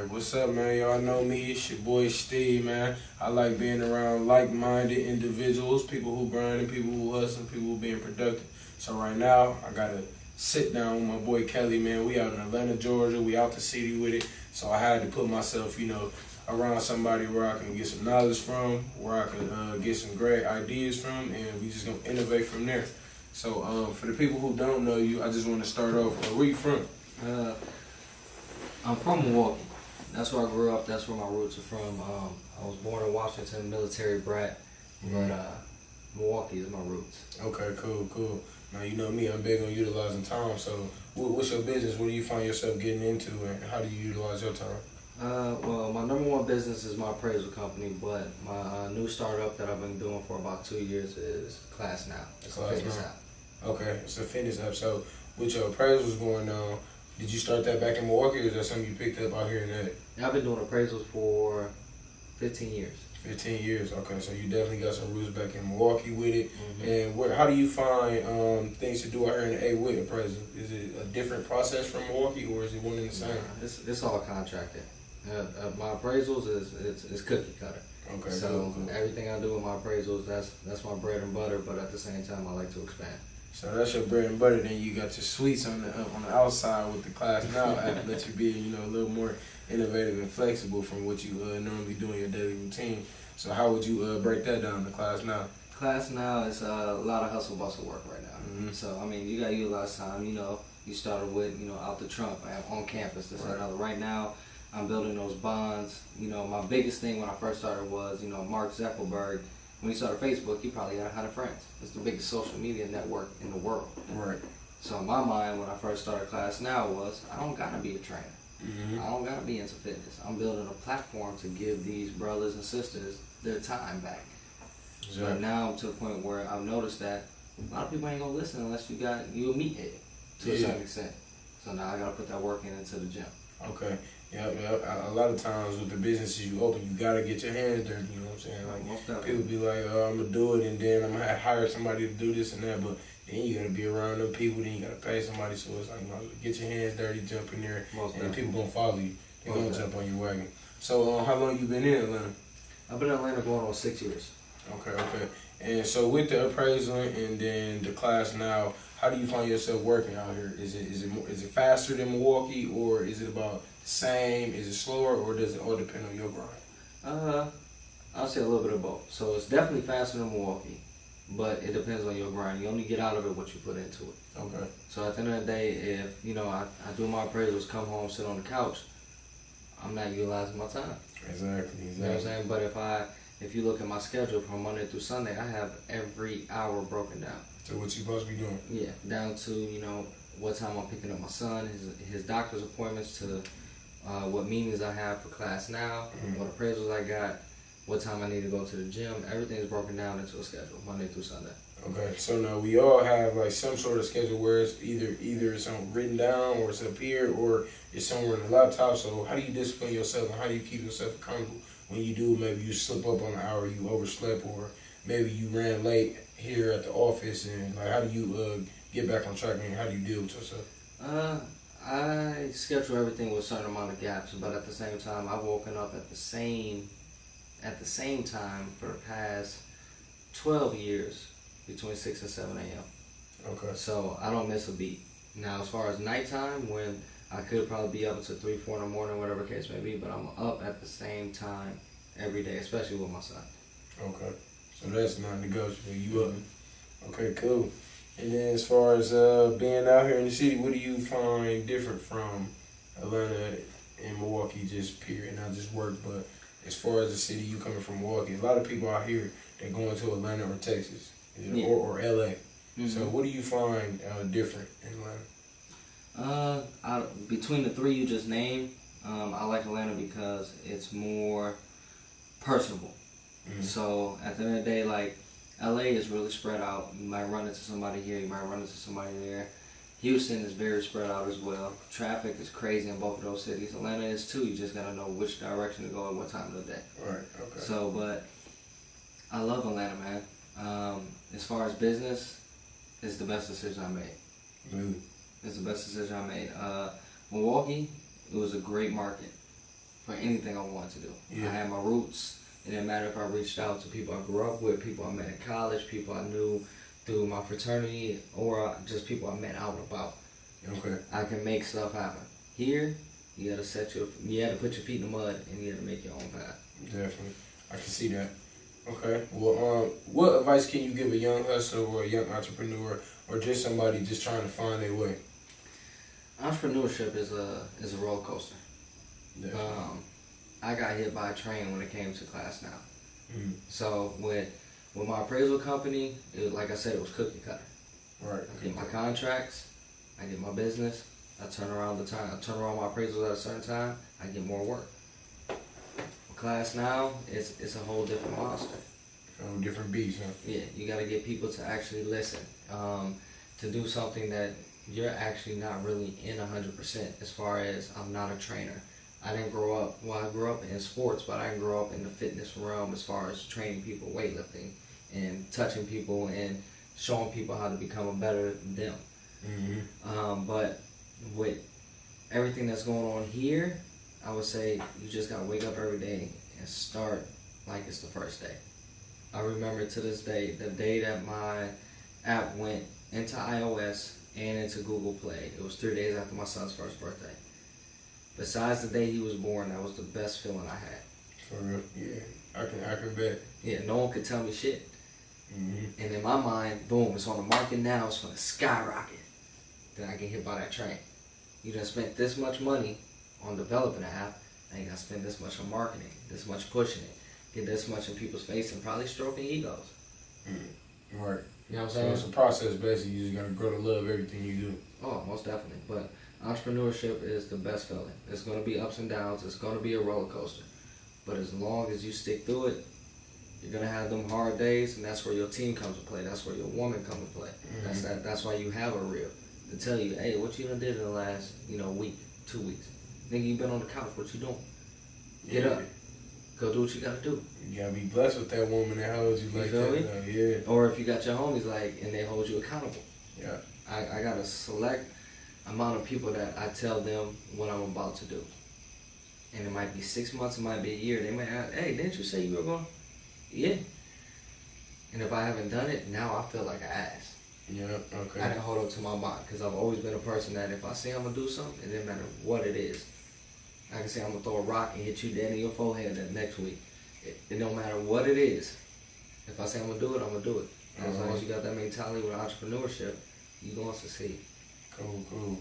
Alright, what's up, man? Y'all know me. It's your boy Steve, man. I like being around like-minded individuals, people who grinding, people who hustling, people who being productive. So right now, I got to sit down with my boy Kelly, man. We out in Atlanta, Georgia. We out the city with it. So I had to put myself, around somebody where I can get some knowledge from, where I can get some great ideas from, and we just going to innovate from there. So for the people who don't know you, I just want to start off. Where you from? I'm from Milwaukee. That's where I grew up. That's where my roots are from. I was born in Washington, military brat, but Milwaukee is my roots. Okay, cool. Now, you know me, I'm big on utilizing time. So what's your business? What do you find yourself getting into, and how do you utilize your time? Well, my number one business is my appraisal company, but my new startup that I've been doing for about 2 years is Class Now. It's a fitness app. Okay, it's a fitness app. So with your appraisals going on, did you start that back in Milwaukee, or is that something you picked up out here in that? I've been doing appraisals for 15 years. 15 years, okay. So you definitely got some roots back in Milwaukee with it. And how do you find things to do out here in the A with appraisal? Is it a different process from Milwaukee, or is it one and the same? It's all contracted. My appraisals is cookie cutter. Okay. So cool. everything I do with my appraisals, that's my bread and butter. But at the same time, I like to expand. So that's your bread and butter. Then you got your sweets on the outside with the Class Now app. Let you be a little more innovative and flexible from what you normally do in your daily routine. So how would you break that down, the Class Now? Class Now is a lot of hustle bustle work right now. So I mean, you got to utilize time. You started with out the trunk, on campus. This and another. Right now, I'm building those bonds. My biggest thing when I first started was Mark Zuckerberg. When he started Facebook, he probably had 100 friends. It's the biggest social media network in the world. Right. So in my mind, when I first started Class Now was, I don't gotta be a trainer. I don't gotta be into fitness. I'm building a platform to give these brothers and sisters their time back. Exactly. But now I'm to the point where I've noticed that a lot of people ain't gonna listen unless you a meathead to a certain extent. So now I gotta put that work into the gym. Okay. Yeah. A lot of times with the businesses you open, you gotta get your hands dirty. You know what I'm saying? Like people be like, "Oh, I'm gonna do it, and then I'm gonna hire somebody to do this and that." But then you gotta be around them people. Then you gotta pay somebody. So it's like, get your hands dirty, jump in there, and people gonna follow you. They gonna jump on your wagon. So how long you been in Atlanta? I've been in Atlanta going on 6 years. Okay. And so with the appraisal and then the Class Now, how do you find yourself working out here? Is it faster than Milwaukee, or is it about the same? Is it slower, or does it all depend on your grind? I'll say a little bit of both. So it's definitely faster than Milwaukee, but it depends on your grind. You only get out of it what you put into it. Okay. So at the end of the day, if I do my appraisals, come home, sit on the couch, I'm not utilizing my time. Exactly. You know what I'm saying? But if you look at my schedule from Monday through Sunday, I have every hour broken down. So what you supposed to be doing? Yeah, down to what time I'm picking up my son, his doctor's appointments, to what meetings I have for Class Now, what appraisals I got, what time I need to go to the gym. Everything is broken down into a schedule, Monday through Sunday. Okay, so now we all have like some sort of schedule where it's either it's something written down, or it's up here, or it's somewhere in the laptop. So how do you discipline yourself, and how do you keep yourself accountable when you do? Maybe you slip up on an hour, you overslept, or maybe you ran late here at the office, and like how do you get back on track, and how do you deal with yourself? I schedule everything with a certain amount of gaps, but at the same time, I've woken up at the same time for the past 12 years, between 6 and 7 a.m. Okay. So I don't miss a beat. Now, as far as nighttime, when I could probably be up until 3, 4 in the morning, whatever the case may be, but I'm up at the same time every day, especially with my son. Okay. So that's non-negotiable. You up? Okay, cool. And then as far as being out here in the city, what do you find different from Atlanta and Milwaukee, just period, not just work, but as far as the city, you coming from Milwaukee, a lot of people out here, they're going to Atlanta or Texas, or LA. So what do you find different in Atlanta? Between the three you just named, I like Atlanta because it's more personable. So at the end of the day, like, LA is really spread out. You might run into somebody here, you might run into somebody there. Houston is very spread out as well. Traffic is crazy in both of those cities. Atlanta is too. You just gotta know which direction to go at what time of the day. Right. Okay. So, but I love Atlanta, man. As far as business, it's the best decision I made. Really? It's the best decision I made. Milwaukee, it was a great market. for anything I wanted to do. Yeah. I had my roots. It didn't matter if I reached out to people I grew up with, people I met in college, people I knew through my fraternity, or just people I met out and about. Okay. I can make stuff happen. Here, you gotta put your feet in the mud and you gotta make your own path. Definitely. I can see that. Okay. Well, what advice can you give a young hustler or a young entrepreneur or just somebody just trying to find their way? Entrepreneurship is a roller coaster. Definitely. I got hit by a train when it came to class now. Mm-hmm. So with my appraisal company, like I said, it was cookie cutter. Right. I get my contracts, I get my business, I turn around my appraisals at a certain time, I get more work. With class now, it's a whole different monster. A whole different beast, huh? Yeah, you got to get people to actually listen, to do something that you're actually not really in 100%. As far as I'm not a trainer. I didn't grow up, I grew up in sports, but I didn't grow up in the fitness realm as far as training people, weightlifting, and touching people and showing people how to become a better them. Mm-hmm. But with everything that's going on here, I would say you just got to wake up every day and start like it's the first day. I remember to this day, the day that my app went into iOS and into Google Play. It was 3 days after my son's first birthday. Besides the day he was born, that was the best feeling I had. For real? Yeah. I can bet. Yeah, no one could tell me shit. Mm-hmm. And in my mind, boom, it's on the market now, it's going to skyrocket. Then I get hit by that train. You done spent this much money on developing an app, and you got to spend this much on marketing, this much pushing it, get this much in people's face, and probably stroking egos. Mm-hmm. Right. You know what I'm So saying? it's a process, basically. You just got to grow to love everything you do. Oh, most definitely. But entrepreneurship is the best feeling. It's going to be ups and downs. It's going to be a roller coaster. But as long as you stick through it, you're going to have them hard days, and that's where your team comes to play. That's where your woman comes to play. Mm-hmm. That's why you have a reel to tell you, hey, what you done did in the last, week, 2 weeks. Nigga, you been on the couch. What you doing? Get up. Go do what you got to do. You got to be blessed with that woman that holds you like feel that. me? Yeah. Or if you got your homies, and they hold you accountable. Yeah. I got a select amount of people that I tell them what I'm about to do. And it might be 6 months, it might be a year. They might ask, hey, didn't you say you were going? Yeah. And if I haven't done it, now I feel like an ass. Yeah, okay. I didn't hold up to my mind because I've always been a person that if I say I'm going to do something, it doesn't matter what it is. I can say I'm going to throw a rock and hit you dead in your forehead that next week. It don't matter what it is. If I say I'm going to do it, I'm going to do it. And as long as you got that mentality with entrepreneurship, you're going to succeed. Cool.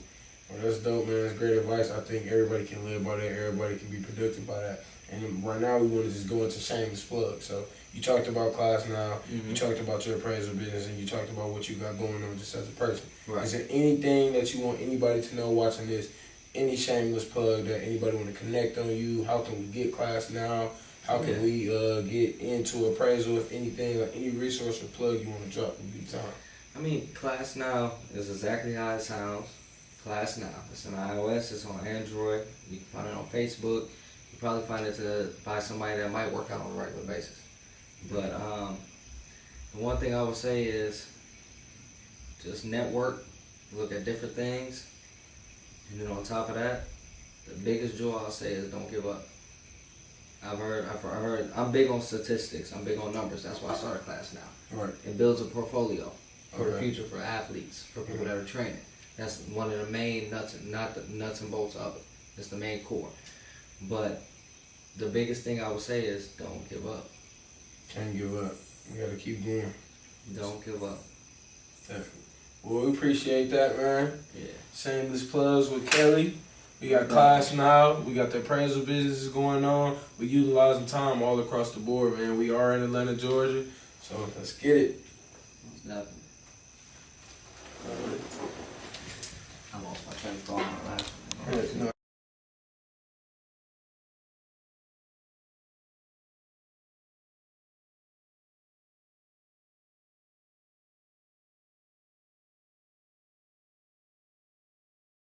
Well, that's dope, man. That's great advice. I think everybody can live by that. Everybody can be productive by that. And right now, we want to just go into shameless plug. So you talked about class now. Mm-hmm. You talked about your appraisal business, and you talked about what you got going on just as a person. Right. Is there anything that you want anybody to know watching this? Any shameless plug that anybody want to connect on you? How can we get class now? How can we get into appraisal? If anything, like any resource or plug you want to drop would be time. I mean, Class Now is exactly how it sounds. Class Now. It's on iOS. It's on Android. You can find it on Facebook. You probably find it by somebody that might work out on a regular basis. But the one thing I would say is just network, look at different things, and then on top of that, the biggest jewel I'll say is don't give up. I've heard. I'm big on statistics. I'm big on numbers. That's why I started Class Now. Right. It builds a portfolio for the Okay. future, for athletes, for people that are training. That's one of the main nuts, not the nuts and bolts of it. It's the main core. But the biggest thing I would say is don't give up. Can't give up. We got to keep going. Don't give up. Definitely. Well, we appreciate that, man. Yeah. Shameless plugs with Kelly. We got class now. We got the appraisal businesses going on. We utilizing time all across the board, man. We are in Atlanta, Georgia. So let's get it. Definitely. I lost my train of thought on the last one. No.